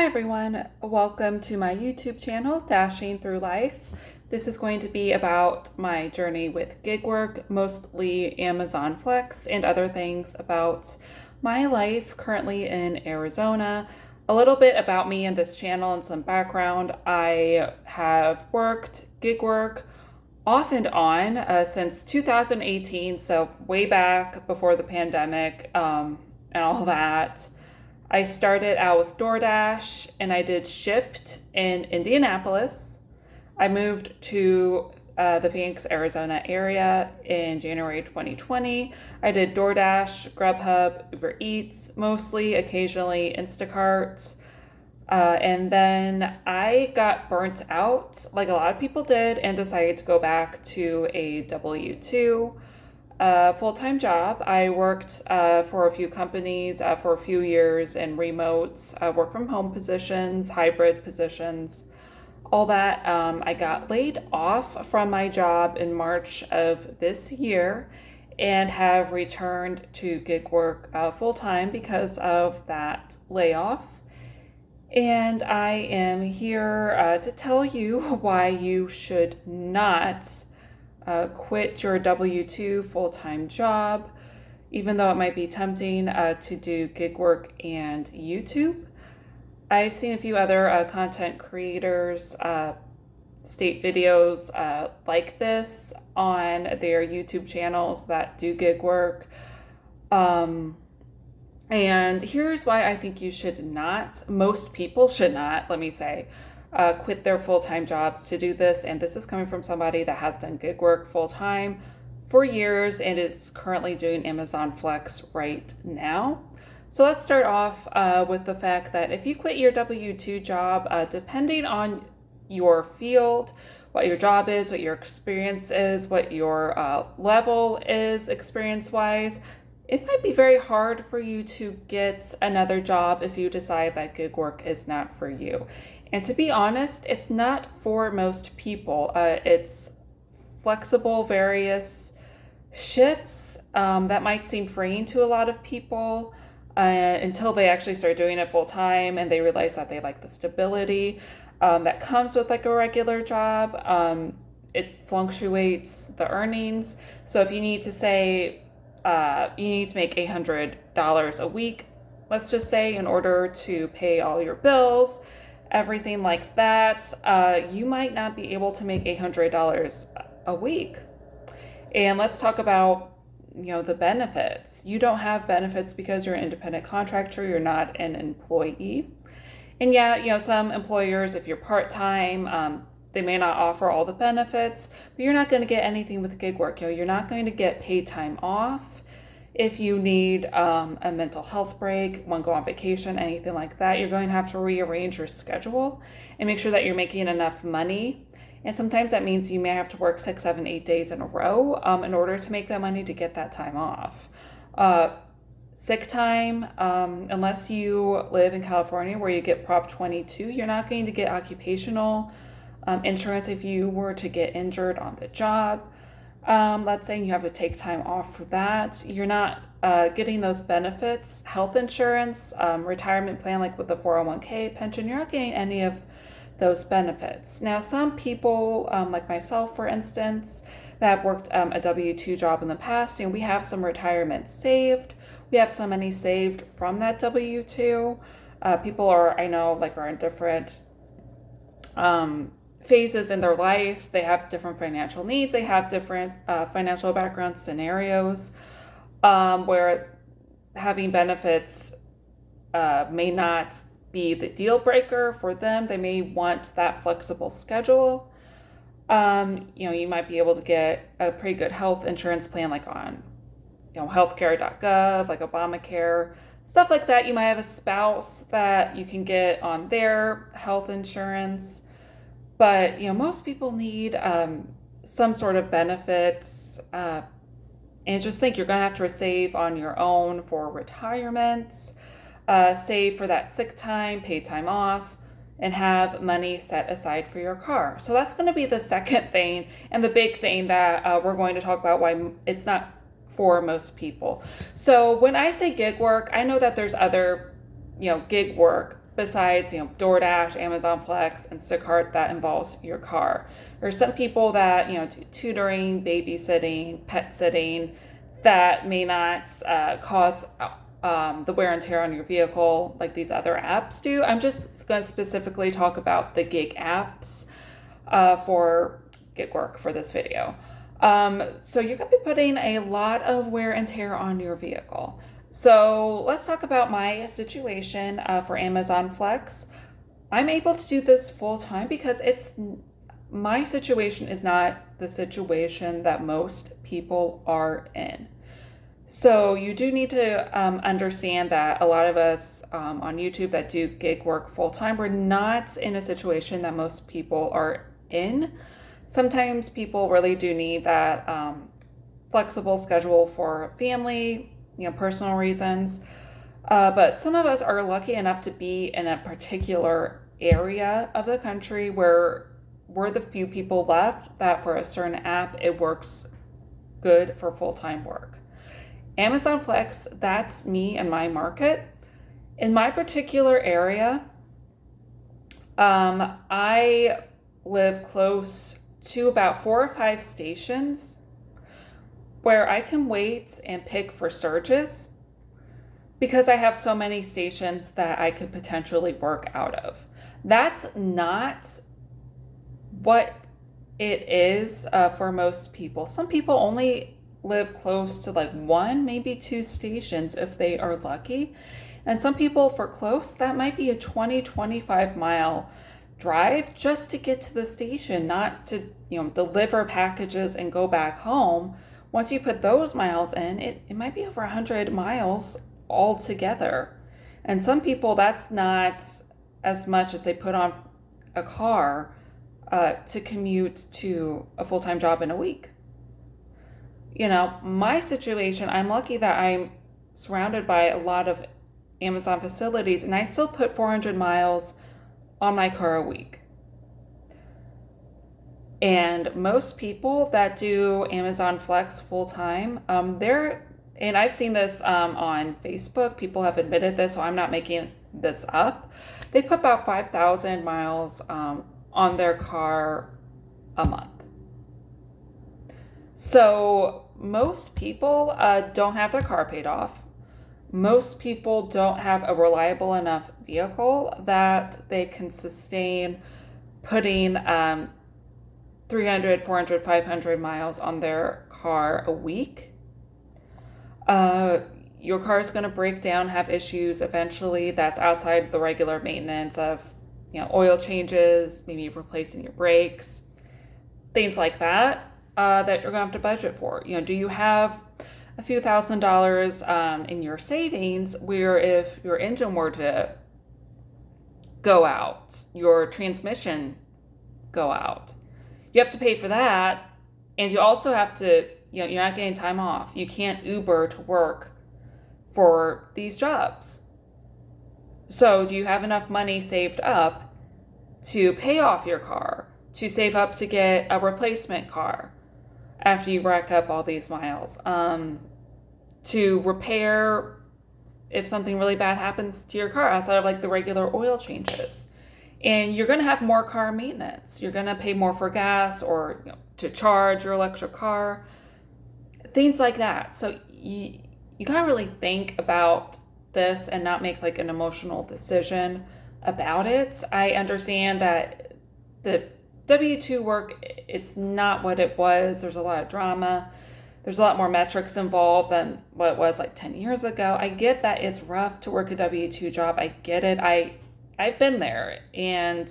Hi everyone, welcome to my YouTube channel, Dashing Through Life. This is going to be about my journey with gig work, mostly Amazon Flex and other things about my life currently in Arizona. A little bit about me and this channel and some background. I have worked gig work off and on since 2018, so way back before the pandemic and all that. I started out with DoorDash and I did Shipt in Indianapolis. I moved to the Phoenix, Arizona area in January 2020. I did DoorDash, Grubhub, Uber Eats, mostly, occasionally Instacart. And then I got burnt out, like a lot of people did, and decided to go back to a W-2 full-time job. I worked for a few companies for a few years in remote work from home positions, hybrid positions, all that. I got laid off from my job in March of this year and have returned to gig work full-time because of that layoff. And I am here to tell you why you should not quit your W-2 full-time job, even though it might be tempting to do gig work and YouTube. I've seen a few other content creators state videos like this on their YouTube channels that do gig work. And here's why I think you should not, most people should not, let me say, quit their full-time jobs to do this. And this is coming from somebody that has done gig work full-time for years and is currently doing Amazon Flex right now. So let's start off with the fact that if you quit your W-2 job, depending on your field, what your job is, what your experience is, what your level is experience-wise, it might be very hard for you to get another job if you decide that gig work is not for you. And to be honest, it's not for most people. It's flexible, various shifts that might seem freeing to a lot of people until they actually start doing it full time and they realize that they like the stability that comes with like a regular job. It fluctuates the earnings. So if you need to say, you need to make $800 a week, let's just say, in order to pay all your bills, everything like that, you might not be able to make $800 a week. And let's talk about, the benefits. You don't have benefits because you're an independent contractor, you're not an employee. And yeah, some employers, if you're part-time, they may not offer all the benefits, but you're not going to get anything with gig work. You're not going to get paid time off. If you need a mental health break, want to go on vacation, anything like that, you're going to have to rearrange your schedule and make sure that you're making enough money. And sometimes that means you may have to work 6, 7, 8 days in a row in order to make that money to get that time off. Sick time, unless you live in California where you get Prop 22, you're not going to get occupational insurance if you were to get injured on the job. Let's say you have to take time off for that. You're not getting those benefits, health insurance, retirement plan like with the 401k pension. You're not getting any of those benefits. Now, some people, like myself, for instance, that have worked a W-2 job in the past, we have some retirement saved. We have some money saved from that W-2. People are in different phases in their life. They have different financial needs. They have different financial background scenarios where having benefits may not be the deal breaker for them. They may want that flexible schedule. You might be able to get a pretty good health insurance plan like on healthcare.gov, like Obamacare, stuff like that. You might have a spouse that you can get on their health insurance. But, most people need some sort of benefits. And just think you're going to have to save on your own for retirement, save for that sick time, paid time off, and have money set aside for your car. So that's going to be the second thing and the big thing that we're going to talk about why it's not for most people. So when I say gig work, I know that there's other, gig work besides, DoorDash, Amazon Flex, Instacart that involves your car. There's some people that, do tutoring, babysitting, pet sitting that may not cause the wear and tear on your vehicle like these other apps do. I'm just going to specifically talk about the gig apps for gig work for this video. So you're going to be putting a lot of wear and tear on your vehicle. So let's talk about my situation for Amazon Flex. I'm able to do this full time because my situation is not the situation that most people are in. So you do need to understand that a lot of us on YouTube that do gig work full time, we're not in a situation that most people are in. Sometimes people really do need that flexible schedule for family, personal reasons. But some of us are lucky enough to be in a particular area of the country where we're the few people left that for a certain app, it works good for full-time work. Amazon Flex, that's me and my market. In my particular area, I live close to about 4 or 5 stations where I can wait and pick for surges because I have so many stations that I could potentially work out of. That's not what it is for most people. Some people only live close to like 1, maybe 2 stations if they are lucky. And some people for close, that might be a 20-25 mile drive just to get to the station, not to, deliver packages and go back home. Once you put those miles in, it might be over 100 miles altogether. And some people, that's not as much as they put on a car to commute to a full-time job in a week. My situation, I'm lucky that I'm surrounded by a lot of Amazon facilities, and I still put 400 miles on my car a week. And most people that do Amazon Flex full-time, and I've seen this on Facebook, people have admitted this, so I'm not making this up. They put about 5,000 miles on their car a month. So most people don't have their car paid off. Most people don't have a reliable enough vehicle that they can sustain putting 300, 400, 500 miles on their car a week. Your car is going to break down, have issues eventually. That's outside the regular maintenance of, oil changes, maybe replacing your brakes, things like that. That you're going to have to budget for. Do you have a few $1,000s in your savings where if your engine were to go out, your transmission go out, you have to pay for that, and you also have to, you're not getting time off. You can't Uber to work for these jobs. So do you have enough money saved up to pay off your car, to save up to get a replacement car after you rack up all these miles, to repair if something really bad happens to your car outside of like the regular oil changes? And you're going to have more car maintenance. You're going to pay more for gas or to charge your electric car, things like that. So you got to really think about this and not make like an emotional decision about it. I understand that the W-2 work, it's not what it was. There's a lot of drama. There's a lot more metrics involved than what it was like 10 years ago. I get that it's rough to work a W-2 job. I get it. I've been there. And,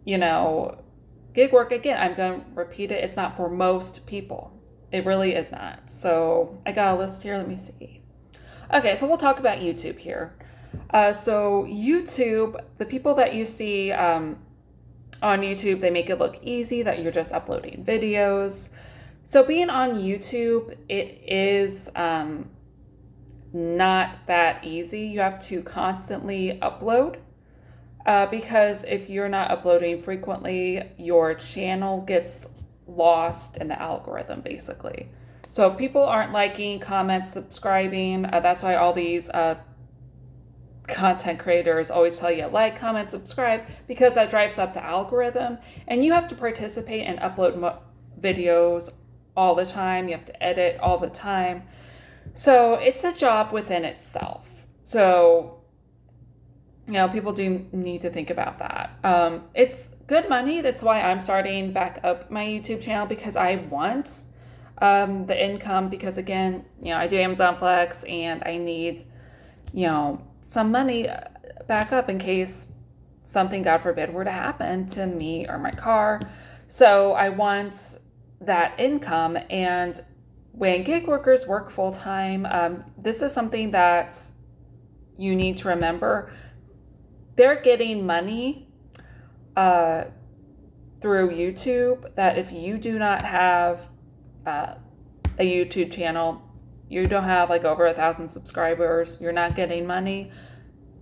gig work, again, I'm going to repeat it. It's not for most people. It really is not. So I got a list here. Let me see. Okay, so we'll talk about YouTube here. So YouTube, the people that you see on YouTube, they make it look easy that you're just uploading videos. So being on YouTube, it is not that easy. You have to constantly upload because if you're not uploading frequently, your channel gets lost in the algorithm, basically. So if people aren't liking, comments, subscribing, that's why all these content creators always tell you like, comment, subscribe, because that drives up the algorithm, and you have to participate and upload videos all the time. You have to edit all the time. So it's a job within itself. So, people do need to think about that. It's good money. That's why I'm starting back up my YouTube channel, because I want the income, because again, I do Amazon Flex and I need, some money back up in case something, God forbid, were to happen to me or my car. So I want that income. And when gig workers work full time, this is something that you need to remember. They're getting money through YouTube that if you do not have a YouTube channel, you don't have like over 1,000 subscribers, you're not getting money.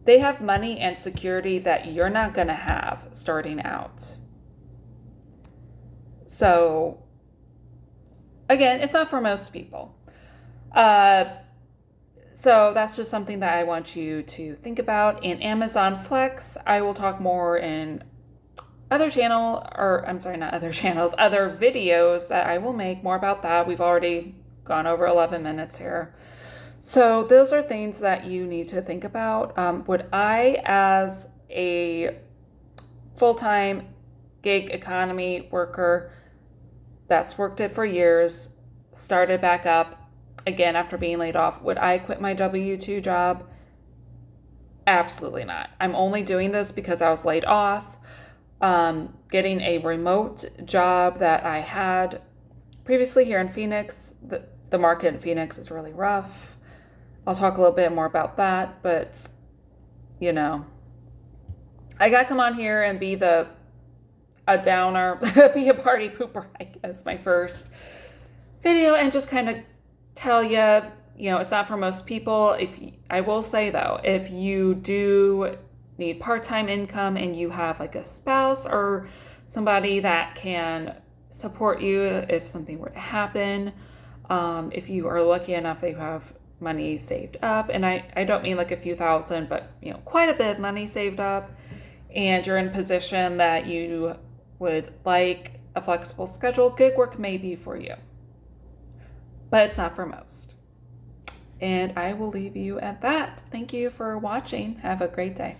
They have money and security that you're not going to have starting out. So again, it's not for most people. So that's just something that I want you to think about. In Amazon Flex, I will talk more in other videos that I will make more about that. We've already gone over 11 minutes here. So those are things that you need to think about. Would I, as a full-time gig economy worker that's worked it for years, started back up again after being laid off, would I quit my W-2 job? Absolutely not. I'm only doing this because I was laid off. Getting a remote job that I had previously here in Phoenix, the market in Phoenix is really rough. I'll talk a little bit more about that, but I gotta come on here and be a downer, be a party pooper, I guess, my first video, and just kind of tell you, it's not for most people. I will say though, if you do need part-time income and you have like a spouse or somebody that can support you if something were to happen, if you are lucky enough that you have money saved up, and I don't mean like a few thousand, but quite a bit of money saved up, and you're in a position that you would like a flexible schedule, gig work may be for you, but it's not for most. And I will leave you at that. Thank you for watching. Have a great day.